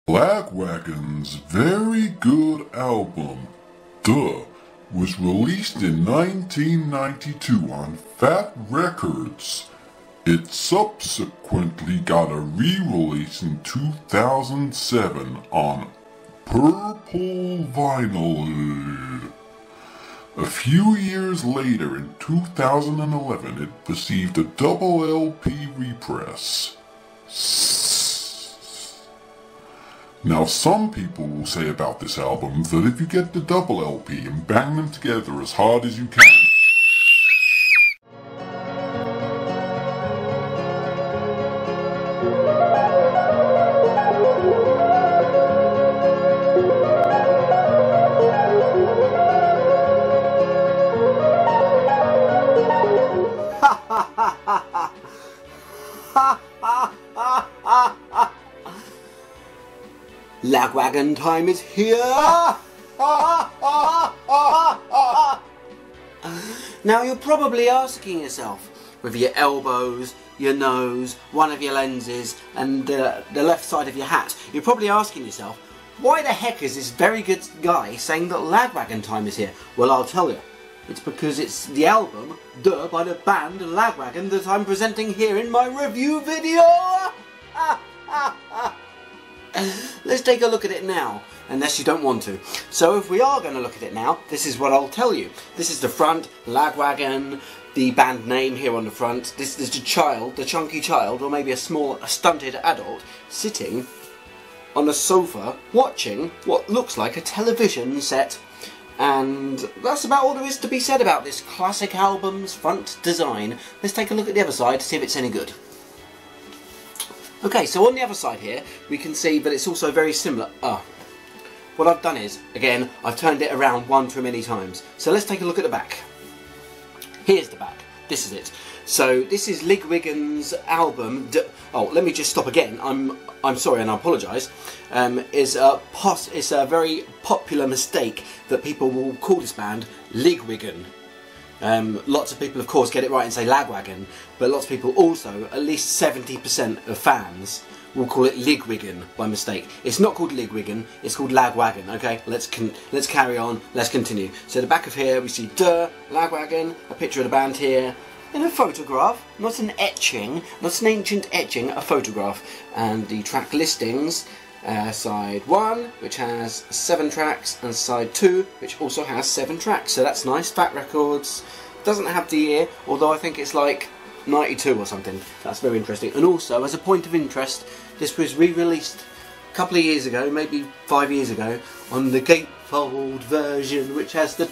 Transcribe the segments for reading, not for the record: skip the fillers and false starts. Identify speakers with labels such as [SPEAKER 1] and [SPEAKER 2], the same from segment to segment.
[SPEAKER 1] Lagwagon's very good album, Duh, was released in 1992 on Fat Records. It subsequently got a re-release in 2007 on Purple Vinyl. A few years later, in 2011, it received a double LP repress. Now, some people will say about this album that if you get the double LP and bang them together as hard as you can,
[SPEAKER 2] Lagwagon time is here! Now you're probably asking yourself, with your elbows, your nose, one of your lenses and the left side of your hat, you're probably asking yourself, why the heck is this very good guy saying that Lagwagon time is here? Well, I'll tell you. It's because it's the album, Duh, by the band Lagwagon that I'm presenting here in my review video! Let's take a look at it now, unless you don't want to. So if we are going to look at it now, this is what I'll tell you. This is the front, Lagwagon, the band name here on the front. This is the child, the chunky child, or maybe a stunted adult, sitting on a sofa, watching what looks like a television set. And that's about all there is to be said about this classic album's front design. Let's take a look at the other side to see if it's any good. Okay, so on the other side here, we can see that it's also very similar. What I've done is, again, I've turned it around one too many times. So let's take a look at the back. Here's the back. This is it. So this is Lagwagon's album. Let me just stop again. I'm sorry and I apologise. It's a very popular mistake that people will call this band Lagwagon. Lots of people, of course, get it right and say Lagwagon, but lots of people also, at least 70% of fans, will call it Lagwagon by mistake. It's not called Lagwagon, it's called Lagwagon. Okay, let's carry on, let's continue. So the back of here we see Duh, Lagwagon, a picture of the band here, in a photograph, not an etching, not an ancient etching, a photograph, and the track listings. Side 1, which has 7 tracks, and side 2, which also has 7 tracks, so that's nice. Fat Records, doesn't have the year, although I think it's like 92 or something. That's very interesting. And also, as a point of interest, this was re-released a couple of years ago, maybe 5 years ago, on the gatefold version, which has the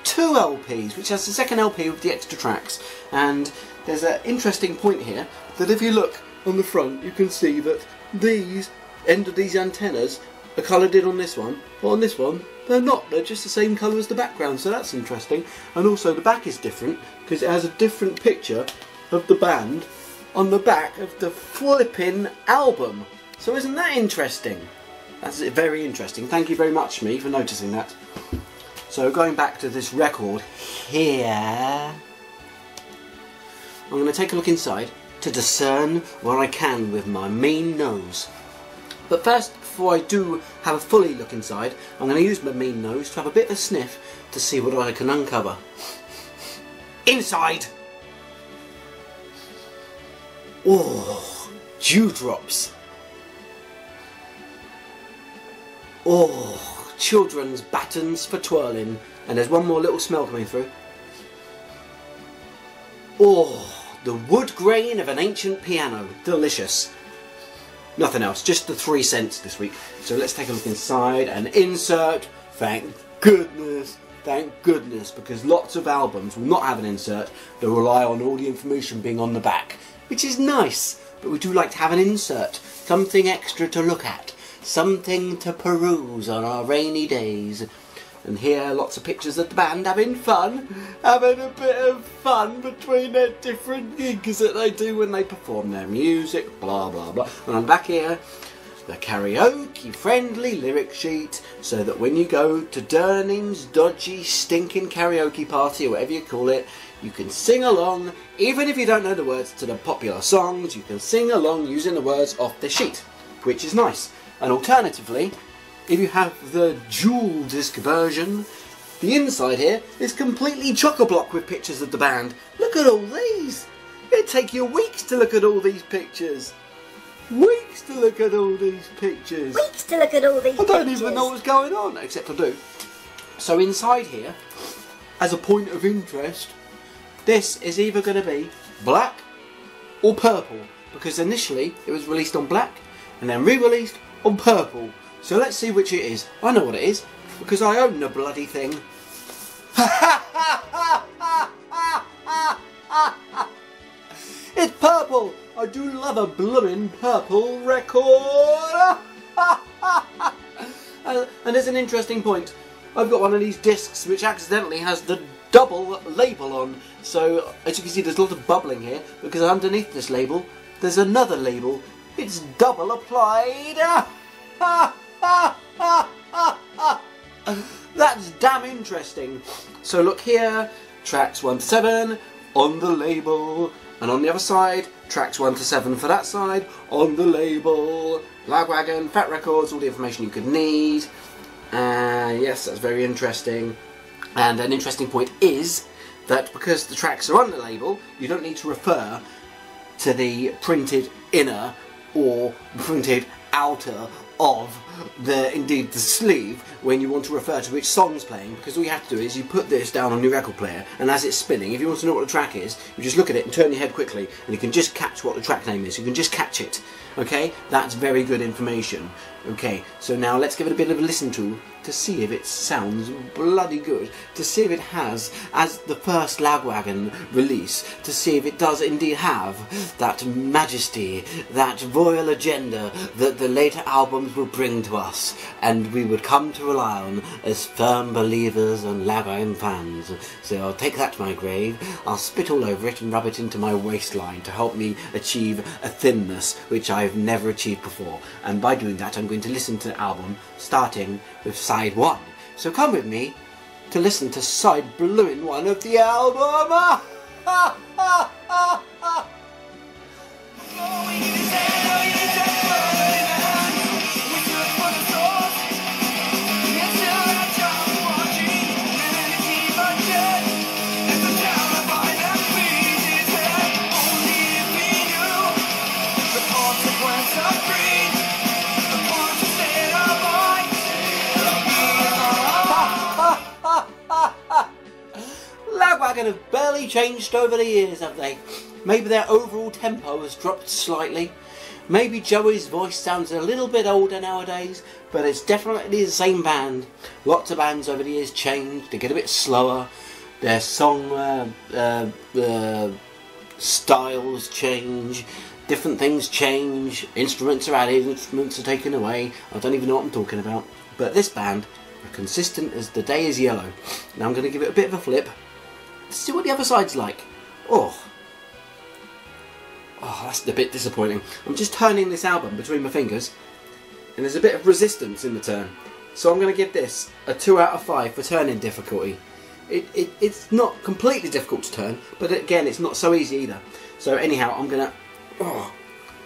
[SPEAKER 2] 2 LPs, which has the second LP with the extra tracks. And there's an interesting point here, that if you look on the front, you can see that these end of these antennas are coloured in on this one, but on this one they're not, they're just the same colour as the background, so that's interesting. And also the back is different because it has a different picture of the band on the back of the flipping album. So isn't that interesting? That's very interesting. Thank you very much, me, for noticing that. So going back to this record here, I'm going to take a look inside to discern what I can with my mean nose. But first, before I do have a fully look inside, I'm going to use my mean nose to have a bit of a sniff to see what I can uncover. Inside! Oh, dewdrops. Oh, children's battens for twirling. And there's one more little smell coming through. Oh, the wood grain of an ancient piano. Delicious. Nothing else, just the 3 cents this week. So let's take a look inside and insert. Thank goodness, because lots of albums will not have an insert. They rely on all the information being on the back, which is nice, but we do like to have an insert, something extra to look at, something to peruse on our rainy days. And here, lots of pictures of the band having a bit of fun between their different gigs that they do when they perform their music, blah blah blah. And on the back here, the karaoke friendly lyric sheet, so that when you go to Durning's dodgy stinking karaoke party, or whatever you call it, you can sing along. Even if you don't know the words to the popular songs, you can sing along using the words off the sheet, which is nice. And alternatively, if you have the dual disc version, the inside here is completely chock-a-block with pictures of the band. Look at all these! It'd take you weeks to look at all these pictures. Weeks to look at all these pictures.
[SPEAKER 3] Weeks to look at all these pictures.
[SPEAKER 2] I don't even know what's going on, except I do. So inside here, as a point of interest, this is either going to be black or purple, because initially it was released on black and then re-released on purple. So let's see which it is. I know what it is, because I own the bloody thing. It's purple! I do love a bloomin' purple record! And there's an interesting point. I've got one of these discs which accidentally has the double label on. So, as you can see, there's a lot of bubbling here, because underneath this label, there's another label. It's double applied! That's damn interesting. So look here, tracks 1 to 7 on the label, and on the other side, tracks 1 to 7 for that side on the label. Lagwagon, Fat Wreck Chords, all the information you could need. Yes, that's very interesting. And an interesting point is that because the tracks are on the label, you don't need to refer to the printed inner or printed outer of the sleeve when you want to refer to which song's playing, because all you have to do is you put this down on your record player, and as it's spinning, if you want to know what the track is, you just look at it and turn your head quickly, and you can just catch what the track name is. You can just catch it. Okay, that's very good information. Okay, so now let's give it a bit of a listen to see if it sounds bloody good, to see if it has, as the first Lagwagon release, to see if it does indeed have that majesty, that royal agenda that the later albums will bring to us, and we would come to rely on as firm believers and Lagwagon fans. So I'll take that to my grave, I'll spit all over it and rub it into my waistline to help me achieve a thinness which I've never achieved before, and by doing that I'm going to listen to the album starting with side 1. So come with me to listen to side blowing 1 of the album. Lagwagon have barely changed over the years, have they? Maybe their overall tempo has dropped slightly. Maybe Joey's voice sounds a little bit older nowadays, but it's definitely the same band. Lots of bands over the years change, they get a bit slower, their song styles change, different things change, instruments are added, instruments are taken away. I don't even know what I'm talking about. But this band are consistent as the day is yellow. Now I'm going to give it a bit of a flip to see what the other side's like. Oh, that's a bit disappointing. I'm just turning this album between my fingers, and there's a bit of resistance in the turn. So I'm going to give this a 2 out of 5 for turning difficulty. It's not completely difficult to turn, but again, it's not so easy either. So anyhow, I'm going to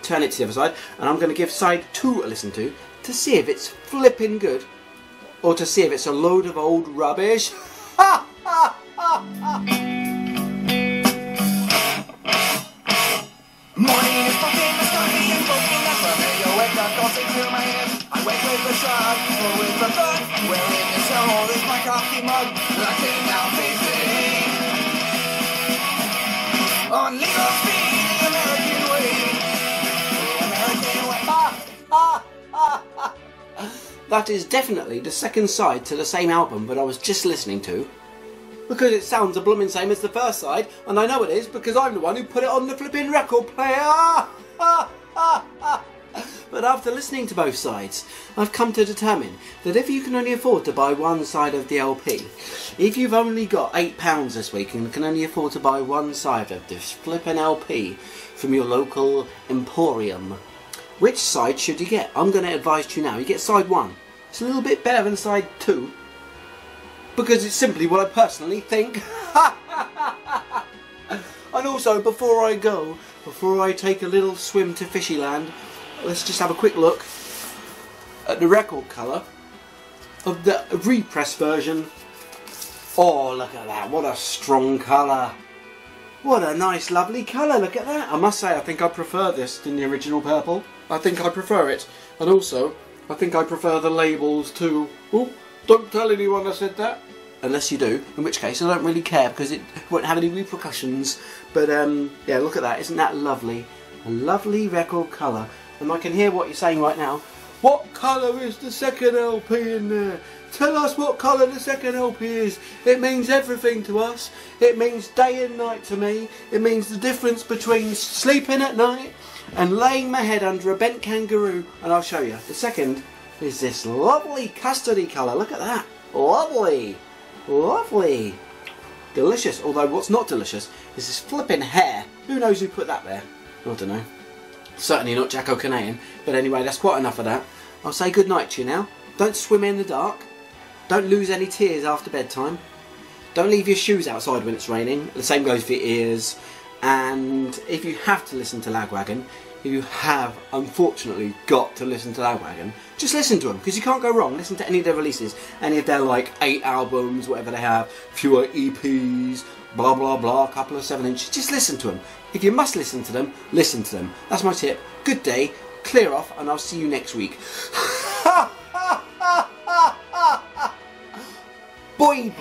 [SPEAKER 2] turn it to the other side, and I'm going to give side 2 a listen to see if it's flipping good, or to see if it's a load of old rubbish. Ha ha ha ha!
[SPEAKER 4] Morning is fucking, the coffee is smoking, that's why I wake up, tossing to my hips. I wake with the shrug, or with the thud. Where in this hole is my coffee mug? I came down facing on legal speed, the American way. The American way.
[SPEAKER 2] That is definitely the second side to the same album that I was just listening to, because it sounds a blooming same as the first side, and I know it is because I'm the one who put it on the flipping record player. But after listening to both sides, I've come to determine that if you can only afford to buy one side of the LP, if you've only got £8 this week and can only afford to buy one side of this flipping LP from your local emporium, which side should you get? I'm going to advise you now, you get side 1. It's a little bit better than side 2, because it's simply what I personally think. And also, before I take a little swim to Fishyland, let's just have a quick look at the record colour of the repress version. Oh, look at that, what a strong colour. What a nice lovely colour, look at that. I must say, I think I prefer this than the original purple. I think I prefer it. And also, I think I prefer the labels too. Oh, don't tell anyone I said that. Unless you do, in which case I don't really care because it won't have any repercussions. But yeah, look at that, isn't that lovely? A lovely record colour. And I can hear what you're saying right now. What colour is the second LP in there? Tell us what colour the second LP is. It means everything to us. It means day and night to me. It means the difference between sleeping at night and laying my head under a bent kangaroo. And I'll show you. The second is this lovely custardy colour. Look at that. Lovely. Lovely. Delicious. Although what's not delicious is this flipping hair. Who knows who put that there? I don't know. Certainly not Jacko Canadian. But anyway, that's quite enough of that. I'll say good night to you now. Don't swim in the dark. Don't lose any tears after bedtime. Don't leave your shoes outside when it's raining. The same goes for your ears. And if you have to listen to Lagwagon, if you have unfortunately got to listen to Lagwagon, just listen to them because you can't go wrong. Listen to any of their releases, any of their like 8 albums, whatever they have, fewer EPs, blah blah blah, a couple of 7-inches. Just listen to them. If you must listen to them, listen to them. That's my tip. Good day, clear off, and I'll see you next week. Boy.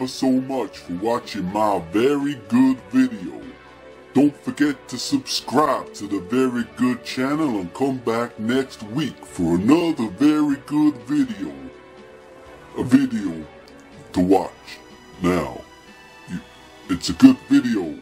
[SPEAKER 1] So much for watching my very good video. Don't forget to subscribe to the Very Good channel and come back next week for another very good video. A video to watch. Now, it's a good video.